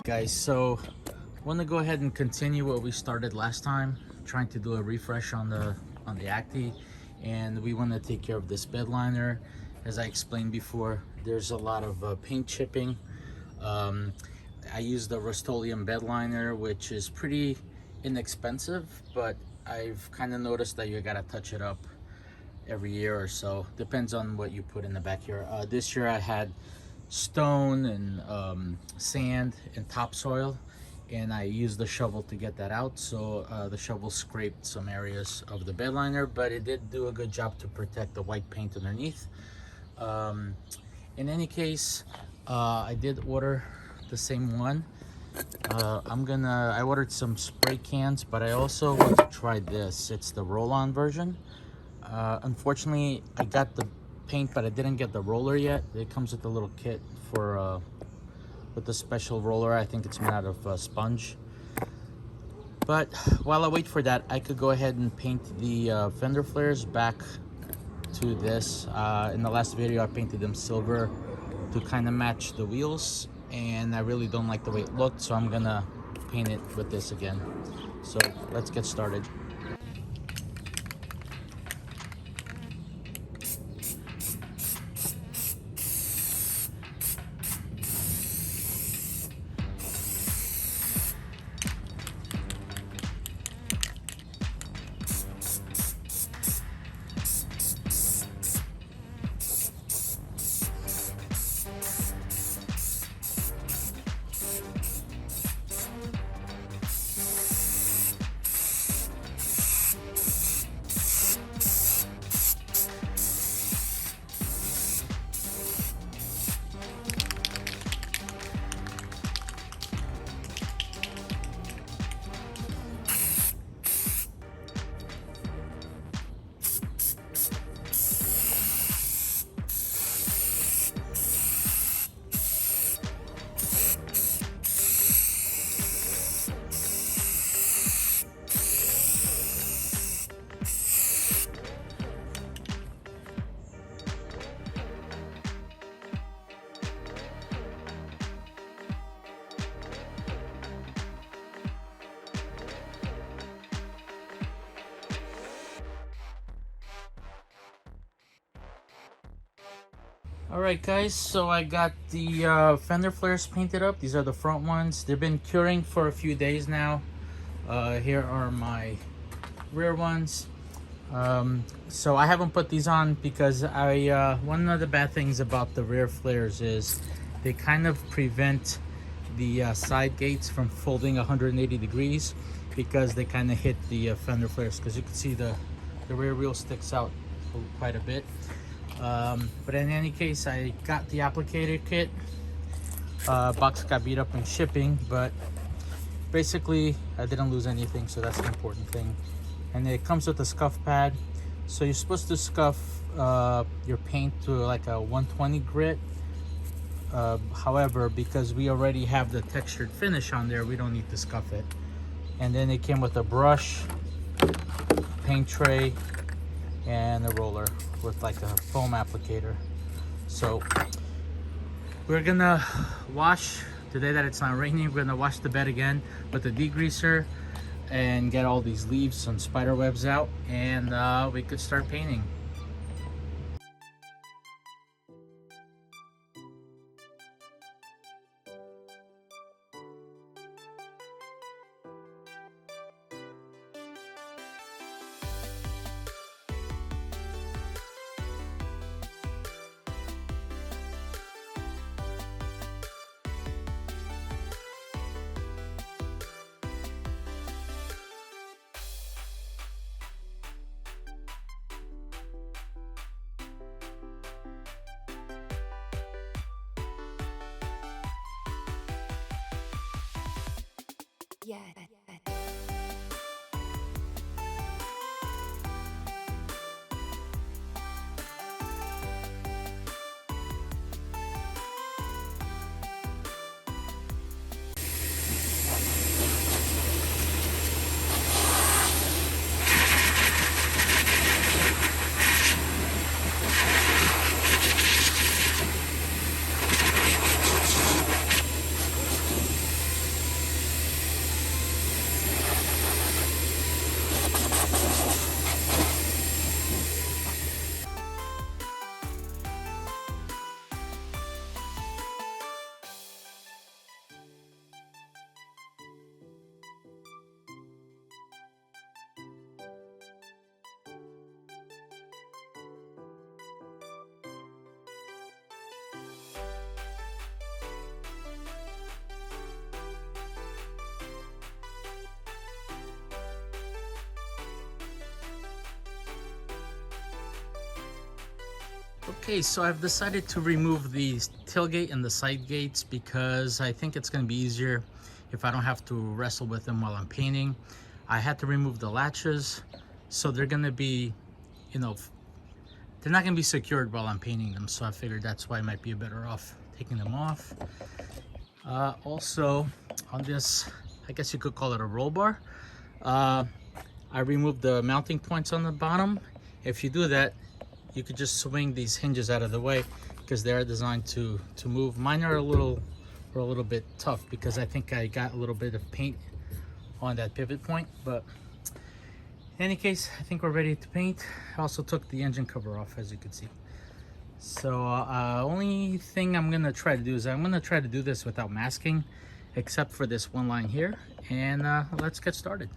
Guys, so I want to go ahead and continue what we started last time, trying to do a refresh on the Acty, and we want to take care of this bed liner. As I explained before, there's a lot of paint chipping. I use the Rust-Oleum bed liner, which is pretty inexpensive, but I've kind of noticed that you gotta touch it up every year or so. Depends on what you put in the back here. This year I had stone and sand and topsoil, and I used the shovel to get that out. So the shovel scraped some areas of the bed liner, but it did do a good job to protect the white paint underneath. In any case, I did order the same one. I ordered some spray cans, but I also want to try this. It's the roll-on version. Unfortunately, I got the paint, but I didn't get the roller yet. It comes with a little kit for with the special roller. I think it's made out of sponge. But while I wait for that, I could go ahead and paint the fender flares back to this. In the last video, I painted them silver to kind of match the wheels, and I really don't like the way it looked, so I'm gonna paint it with this again. So let's get started. Alright guys, so I got the fender flares painted up. These are the front ones. They've been curing for a few days now. Here are my rear ones. So I haven't put these on because one of the bad things about the rear flares is they kind of prevent the side gates from folding 180 degrees because they kind of hit the fender flares, because you can see the rear wheel sticks out quite a bit. But in any case, I got the applicator kit. Box got beat up in shipping, but basically I didn't lose anything, so that's the important thing. And it comes with a scuff pad, so you're supposed to scuff your paint to like a 120 grit. However, because we already have the textured finish on there, we don't need to scuff it. And then it came with a brush, paint tray, and a roller with like a foam applicator. So we're gonna wash today that it's not raining. We're gonna wash the bed again with the degreaser and get all these leaves and spider webs out, and we could start painting. Yeah. Okay, so I've decided to remove the tailgate and the side gates because I think it's going to be easier if I don't have to wrestle with them while I'm painting. I had to remove the latches, so they're going to be, you know, they're not going to be secured while I'm painting them, so I figured that's why I might be better off taking them off. Also, on this, I guess you could call it a roll bar, I removed the mounting points on the bottom. If you do that, you could just swing these hinges out of the way because they are designed to move. Mine are a little bit tough because I think I got a little bit of paint on that pivot point, but in any case, I think we're ready to paint. I also took the engine cover off, as you can see. So only thing I'm gonna try to do is I'm gonna try to do this without masking, except for this one line here, and let's get started.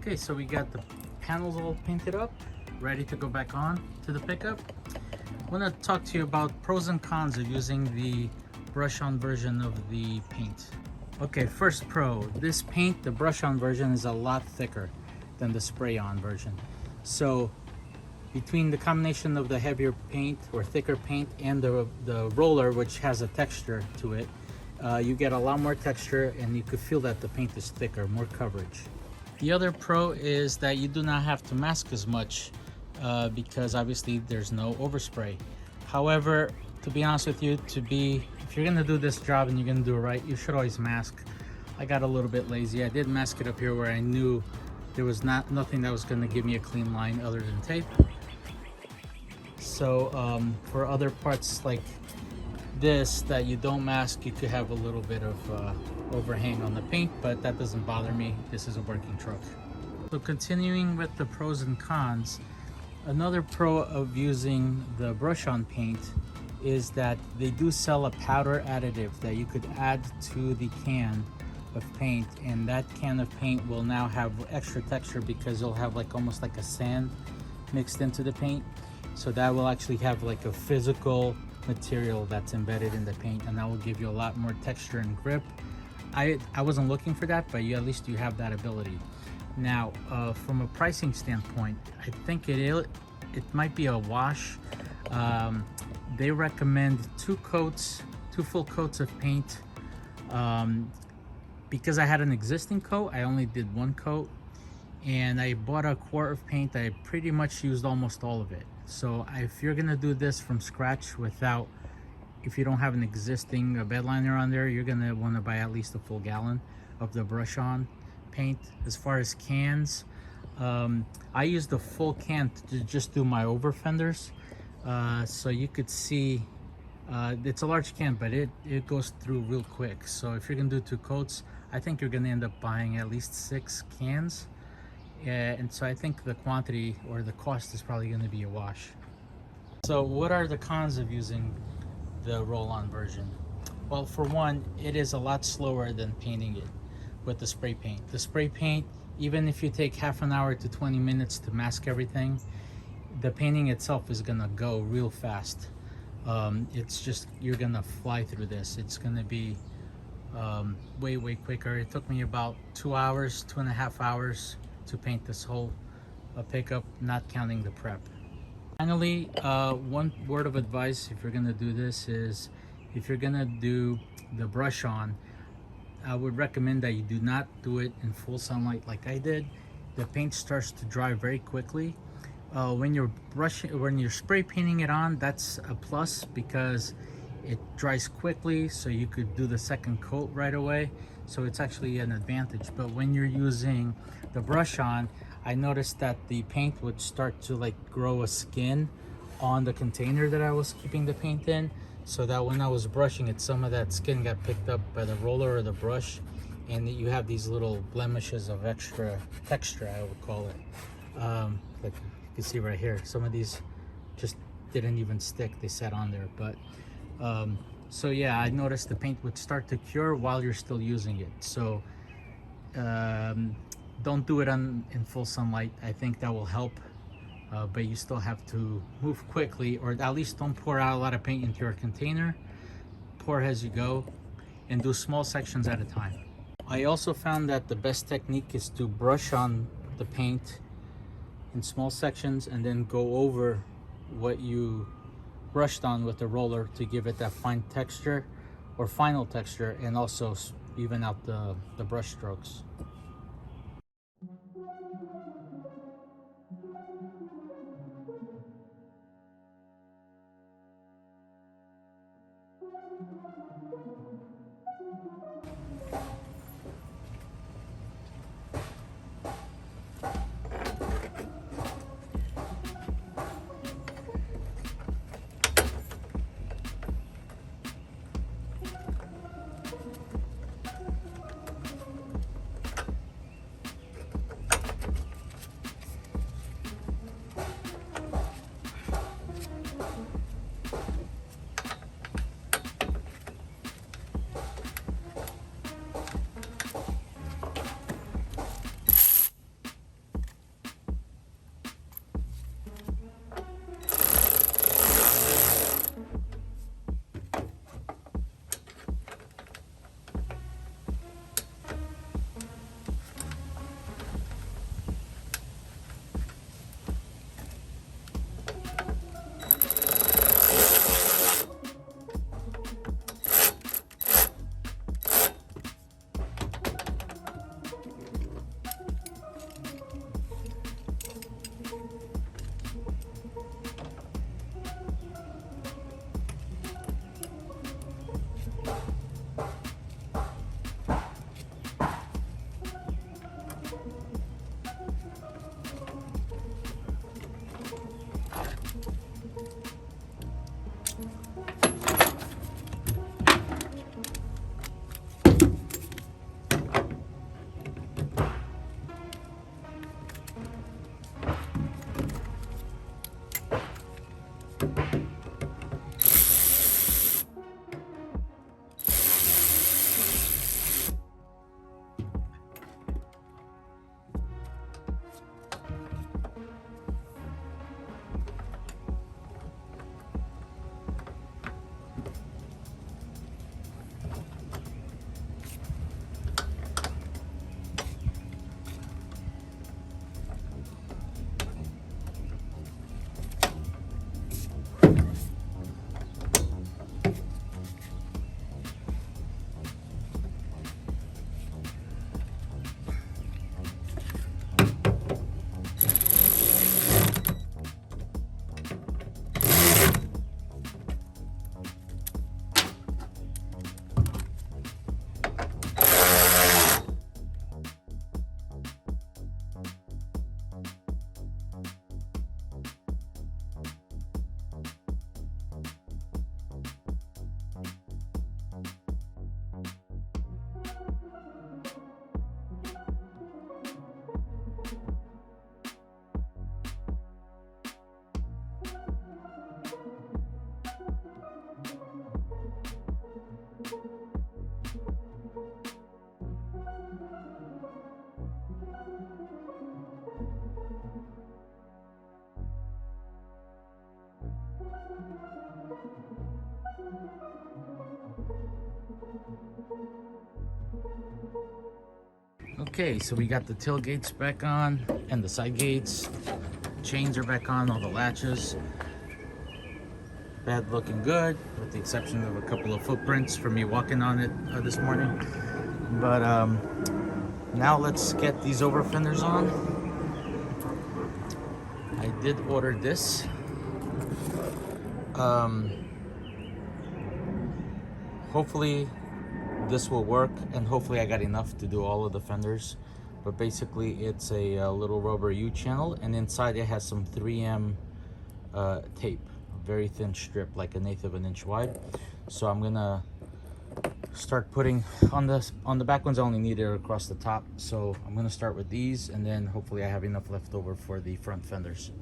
Okay, so we got the panels all painted up, ready to go back on to the pickup. I want to talk to you about pros and cons of using the brush-on version of the paint. Okay, first pro, this paint, the brush-on version, is a lot thicker than the spray-on version. So between the combination of the heavier paint or thicker paint and the roller, which has a texture to it, you get a lot more texture, and you could feel that the paint is thicker, more coverage. The other pro is that you do not have to mask as much because obviously there's no overspray. However, to be honest with you, if you're gonna do this job and you're gonna do it right, you should always mask. I got a little bit lazy. I did mask it up here where I knew there was nothing that was gonna give me a clean line other than tape. So for other parts like this that you don't mask, you could have a little bit of overhang on the paint, but that doesn't bother me. This is a working truck. So continuing with the pros and cons, another pro of using the brush-on paint is that they do sell a powder additive that you could add to the can of paint, and that can of paint will now have extra texture because you'll have like almost like a sand mixed into the paint. So that will actually have like a physical material that's embedded in the paint, and that will give you a lot more texture and grip. I wasn't looking for that, but at least you have that ability. Now, from a pricing standpoint, I think it might be a wash. They recommend two full coats of paint. Because I had an existing coat, I only did one coat, and I bought a quart of paint. I pretty much used almost all of it. So if you're gonna do this from scratch if you don't have an existing bed liner on there, you're gonna wanna buy at least a full gallon of the brush-on paint. As far as cans, I used a full can to just do my over fenders. So you could see, it's a large can, but it goes through real quick. So if you're gonna do two coats, I think you're gonna end up buying at least 6 cans. And so I think the quantity or the cost is probably gonna be a wash. So what are the cons of using the roll-on version? Well, for one, it is a lot slower than painting it with the spray paint. The spray paint, even if you take half an hour to 20 minutes to mask everything, the painting itself is gonna go real fast. It's just, you're gonna fly through this. It's gonna be way quicker. It took me about 2.5 hours to paint this whole pickup, not counting the prep. Finally, one word of advice if you're gonna do this is, if you're gonna do the brush on, I would recommend that you do not do it in full sunlight like I did. The paint starts to dry very quickly. When you're spray painting it on, that's a plus because it dries quickly, so you could do the second coat right away. So it's actually an advantage. But when you're using the brush on, I noticed that the paint would start to like grow a skin on the container that I was keeping the paint in, so that when I was brushing it, some of that skin got picked up by the roller or the brush, and you have these little blemishes of extra texture, I would call it. Like you can see right here, some of these just didn't even stick, they sat on there. But so yeah, I noticed the paint would start to cure while you're still using it. So don't do it in full sunlight. I think that will help, but you still have to move quickly, or at least don't pour out a lot of paint into your container. Pour as you go and do small sections at a time. I also found that the best technique is to brush on the paint in small sections and then go over what you brushed on with the roller to give it that fine texture or final texture, and also even out the brush strokes. Okay, so we got the tailgates back on and the side gates. Chains are back on, all the latches. Bed looking good, with the exception of a couple of footprints for me walking on it this morning. But now let's get these over fenders on. I did order this. Hopefully this will work, and hopefully I got enough to do all of the fenders. But basically it's a little rubber U-channel, and inside it has some 3M tape, a very thin strip, like 1/8 of an inch wide. So I'm gonna start putting on the back ones. I only need it across the top, so I'm gonna start with these, and then hopefully I have enough left over for the front fenders.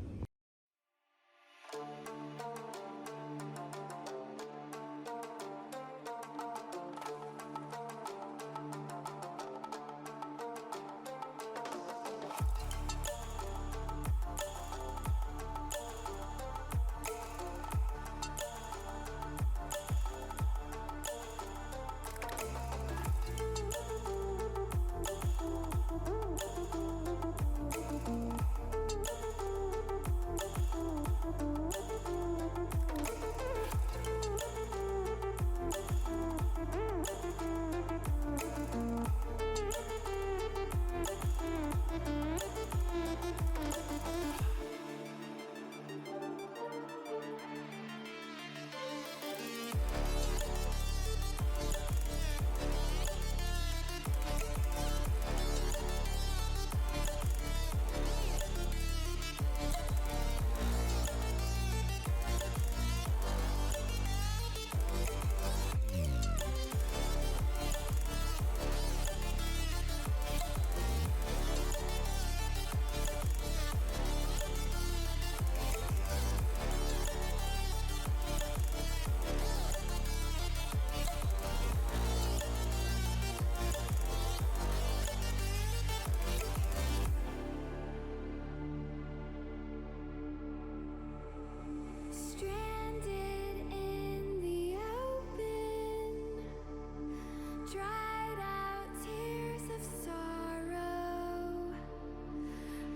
Dried out tears of sorrow,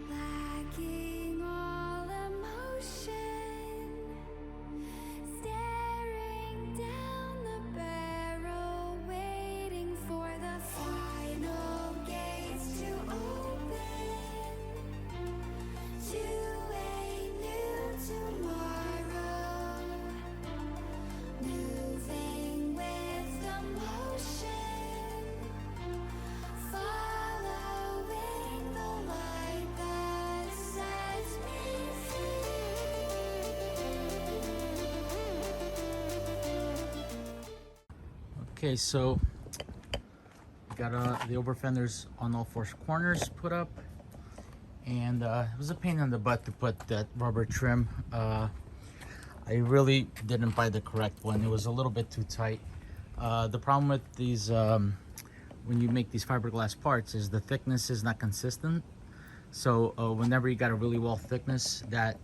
lacking all emotion, staring down the barrel, waiting for the final gates to open to a new tomorrow, moving with the motion. Okay, so got the over fenders on all 4 corners put up, and it was a pain in the butt to put that rubber trim. I really didn't buy the correct one. It was a little bit too tight. The problem with these, when you make these fiberglass parts, is the thickness is not consistent. So whenever you got a really well thickness, that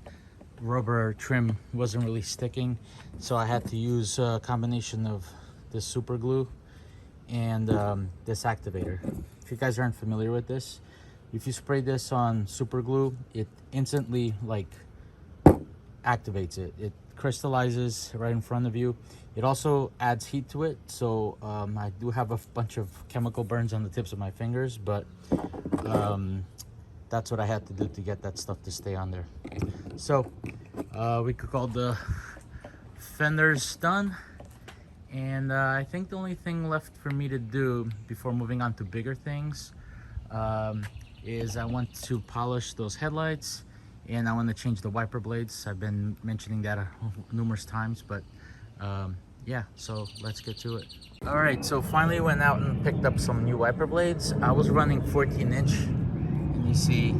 rubber trim wasn't really sticking. So I had to use a combination of this super glue and this activator. If you guys aren't familiar with this, if you spray this on super glue, it instantly like activates it. It crystallizes right in front of you. It also adds heat to it, so I do have a bunch of chemical burns on the tips of my fingers, but that's what I had to do to get that stuff to stay on there. So we could call the fenders done, and I think the only thing left for me to do before moving on to bigger things is I want to polish those headlights, and I want to change the wiper blades. I've been mentioning that numerous times, but yeah, so let's get to it. All right, so finally went out and picked up some new wiper blades. I was running 14-inch, and you see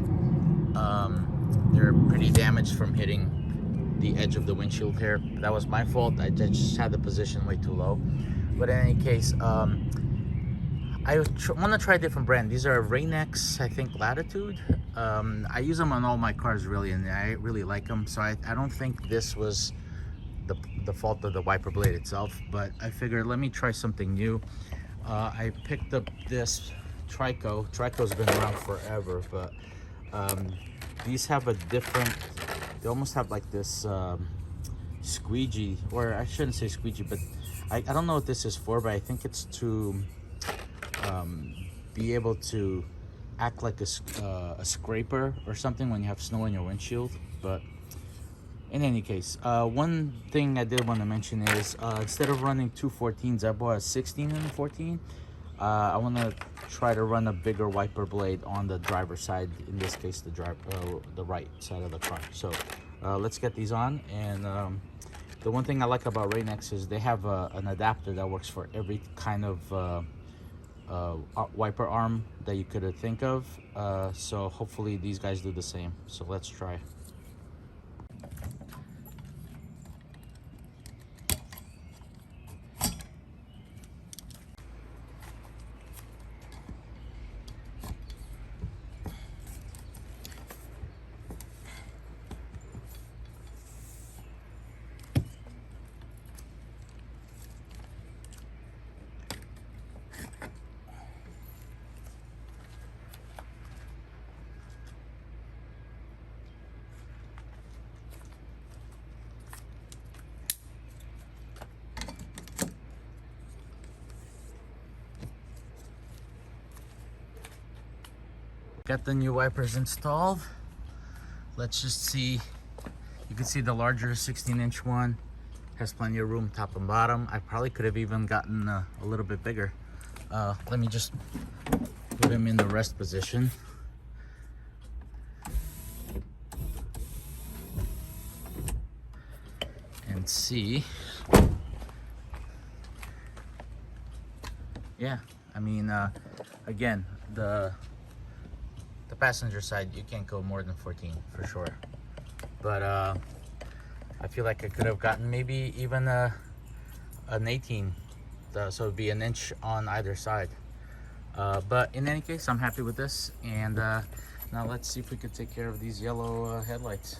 they're pretty damaged from hitting the edge of the windshield here. That was my fault. I just had the position way too low. But in any case, I want to try a different brand. These are Rain-X, I think, Latitude. I use them on all my cars, really, and I really like them. So I don't think this was the fault of the wiper blade itself, but I figured let me try something new. I picked up this Trico. Trico's been around forever, but these have a different, they almost have like this squeegee, or I shouldn't say squeegee, but I don't know what this is for, but I think it's to be able to act like a scraper or something when you have snow in your windshield. But in any case, one thing I did want to mention is instead of running two 14s, I bought a 16 and a 14. I want to try to run a bigger wiper blade on the driver's side, in this case the right side of the car. So let's get these on. And the one thing I like about Rain-X is they have an adapter that works for every kind of wiper arm that you could think of. So hopefully these guys do the same. So let's try. Got the new wipers installed. Let's just see. You can see the larger 16-inch one has plenty of room top and bottom. I probably could have even gotten a little bit bigger. Let me just put him in the rest position. And see. Yeah, I mean, again, the passenger side, you can't go more than 14 for sure. But I feel like I could have gotten maybe even an 18, so it'd be an inch on either side. But in any case, I'm happy with this. And now let's see if we could take care of these yellow headlights.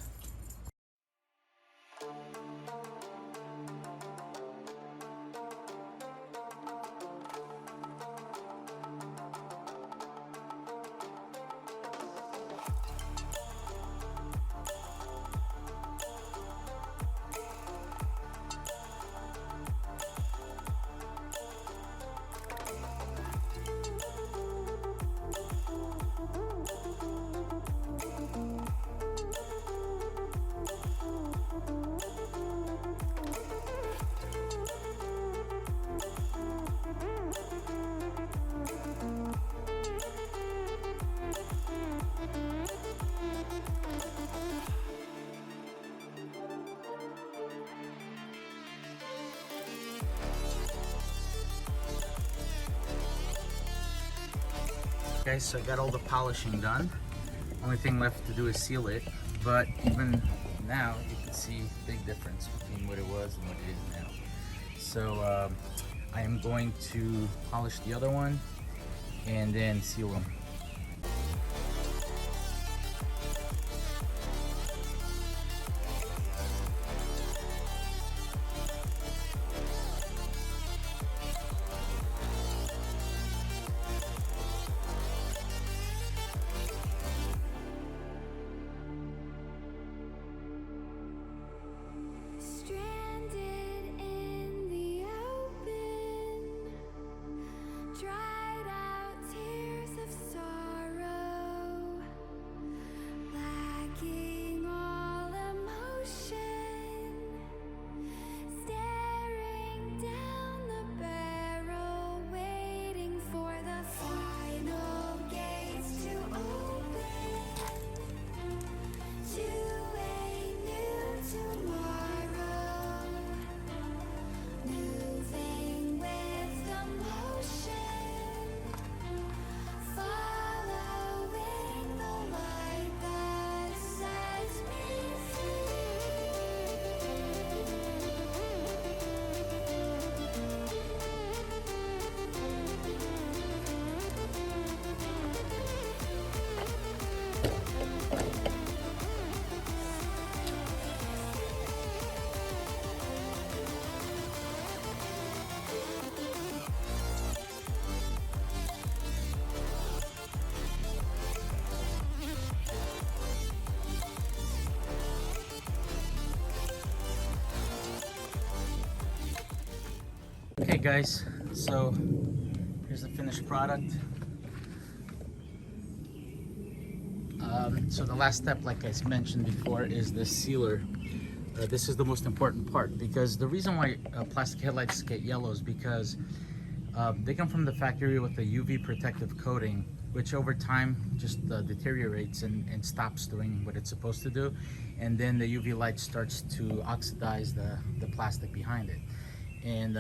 Okay, so I got all the polishing done. Only thing left to do is seal it. But even now, you can see big difference between what it was and what it is now. So I am going to polish the other one and then seal them. Stranded in the open, dried out tears of Okay guys, so here's the finished product. So the last step, like I mentioned before, is the sealer. This is the most important part, because the reason why plastic headlights get yellow is because they come from the factory with a UV protective coating, which over time just deteriorates and stops doing what it's supposed to do, and then the UV light starts to oxidize the plastic behind it. And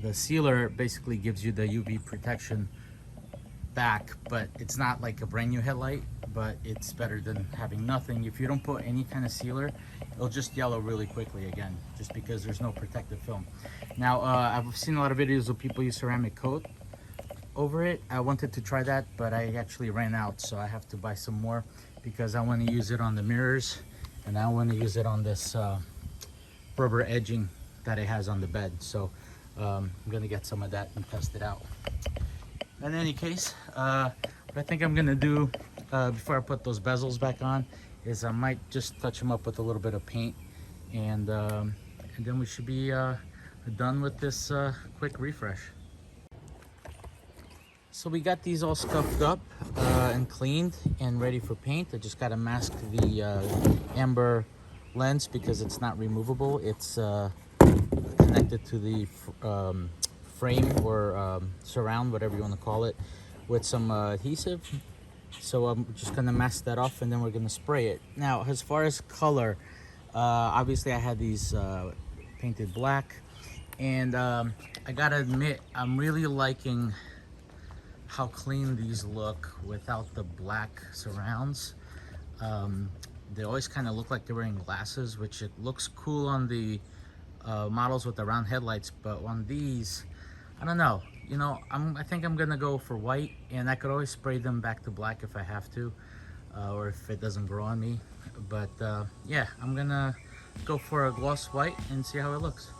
the sealer basically gives you the UV protection back, but it's not like a brand new headlight, but it's better than having nothing. If you don't put any kind of sealer, it'll just yellow really quickly again, just because there's no protective film. Now I've seen a lot of videos of people use ceramic coat over it. I wanted to try that, but I actually ran out, so I have to buy some more, because I want to use it on the mirrors, and I want to use it on this rubber edging that it has on the bed. So I'm gonna get some of that and test it out. In any case, what I think I'm gonna do before I put those bezels back on is I might just touch them up with a little bit of paint, and then we should be done with this quick refresh. So we got these all scuffed up and cleaned and ready for paint. I just gotta mask the amber lens because it's not removable. It's connected to the frame or surround, whatever you want to call it, with some adhesive. So I'm just gonna mask that off, and then we're gonna spray it. Now, as far as color, obviously I had these painted black, and I gotta admit, I'm really liking how clean these look without the black surrounds. They always kind of look like they're wearing glasses, which it looks cool on the models with the round headlights, but on these, I don't know. You know, I think I'm gonna go for white, and I could always spray them back to black if I have to, or if it doesn't grow on me. But yeah, I'm gonna go for a gloss white and see how it looks.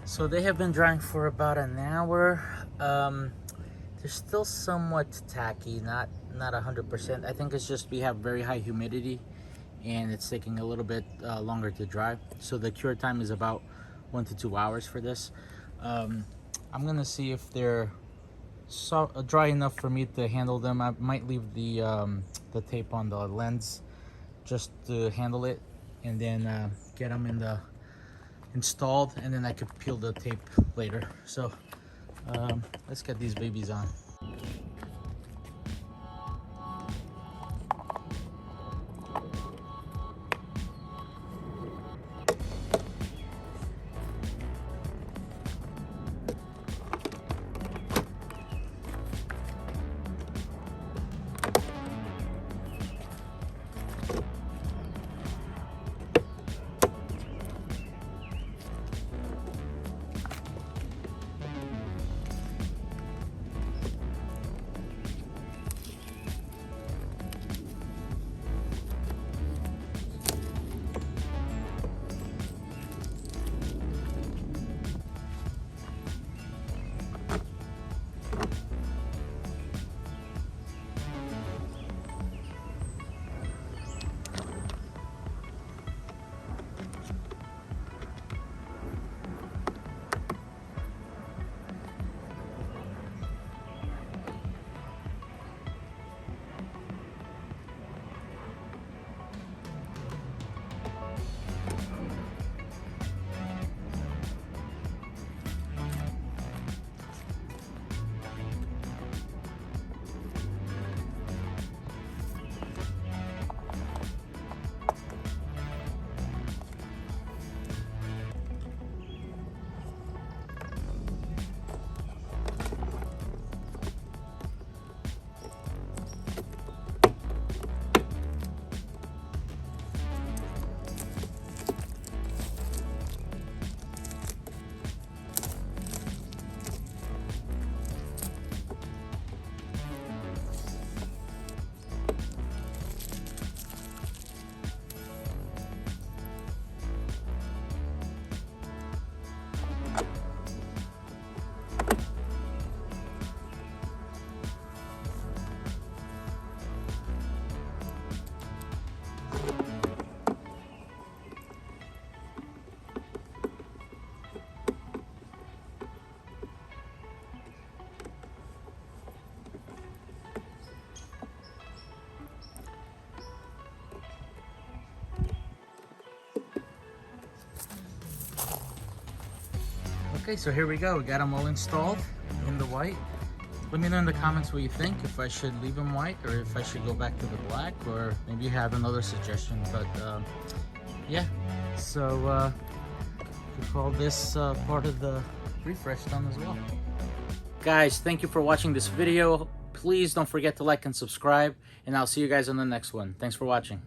So they have been drying for about an hour. They're still somewhat tacky, not 100%. I think it's just we have very high humidity, and it's taking a little bit longer to dry. So the cure time is about 1 to 2 hours for this. I'm gonna see if they're dry enough for me to handle them. I might leave the tape on the lens just to handle it, and then get them installed, and then I could peel the tape later. So let's get these babies on. Okay, so here we go. We got them all installed in the white. Let me know in the comments what you think, if I should leave them white or if I should go back to the black, or maybe you have another suggestion. But yeah, so we call this part of the refresh done as well. Guys, thank you for watching this video. Please don't forget to like and subscribe, and I'll see you guys on the next one. Thanks for watching.